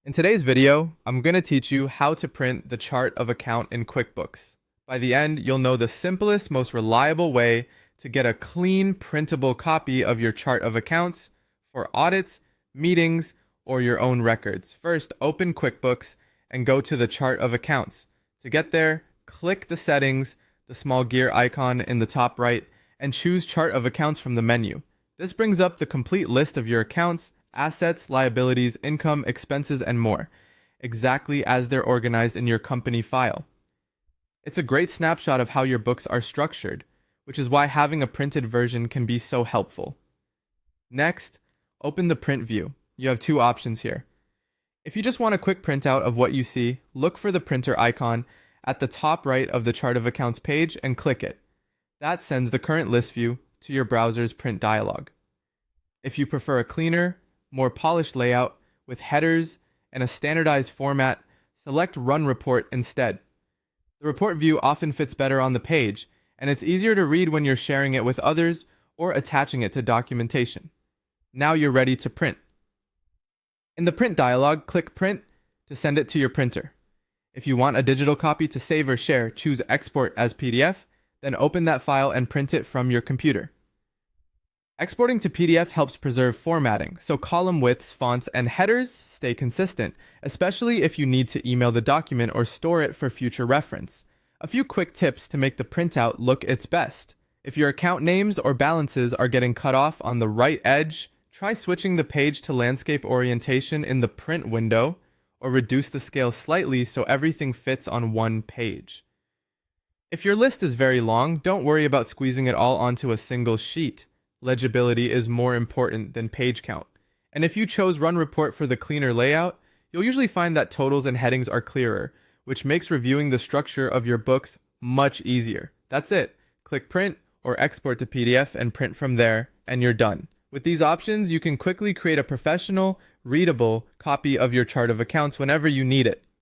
In today's video, I'm going to teach you how to print the chart of account in QuickBooks. By the end, you'll know the simplest, most reliable way to get a clean, printable copy of your chart of accounts for audits, meetings, or your own records. First, open QuickBooks and go to the chart of accounts. To get there, click the settings, the small gear icon in the top right, and choose chart of accounts from the menu. This brings up the complete list of your accounts, assets, liabilities, income, expenses, and more, exactly as they're organized in your company file. It's a great snapshot of how your books are structured, which is why having a printed version can be so helpful. Next, open the print view. You have two options here. If you just want a quick printout of what you see, look for the printer icon at the top right of the chart of accounts page and click it. That sends the current list view to your browser's print dialog. If you prefer a cleaner, more polished layout with headers and a standardized format, select Run Report instead. The report view often fits better on the page, and it's easier to read when you're sharing it with others or attaching it to documentation. Now you're ready to print. In the print dialog, click Print to send it to your printer. If you want a digital copy to save or share, choose Export as PDF, then open that file and print it from your computer. Exporting to PDF helps preserve formatting, so column widths, fonts, and headers stay consistent, especially if you need to email the document or store it for future reference. A few quick tips to make the printout look its best. If your account names or balances are getting cut off on the right edge, try switching the page to landscape orientation in the print window, or reduce the scale slightly so everything fits on one page. If your list is very long, don't worry about squeezing it all onto a single sheet. Legibility is more important than page count. And if you chose Run Report for the cleaner layout, you'll usually find that totals and headings are clearer, which makes reviewing the structure of your books much easier. That's it. Click Print or Export to PDF and print from there, and you're done. With these options, you can quickly create a professional, readable copy of your chart of accounts whenever you need it.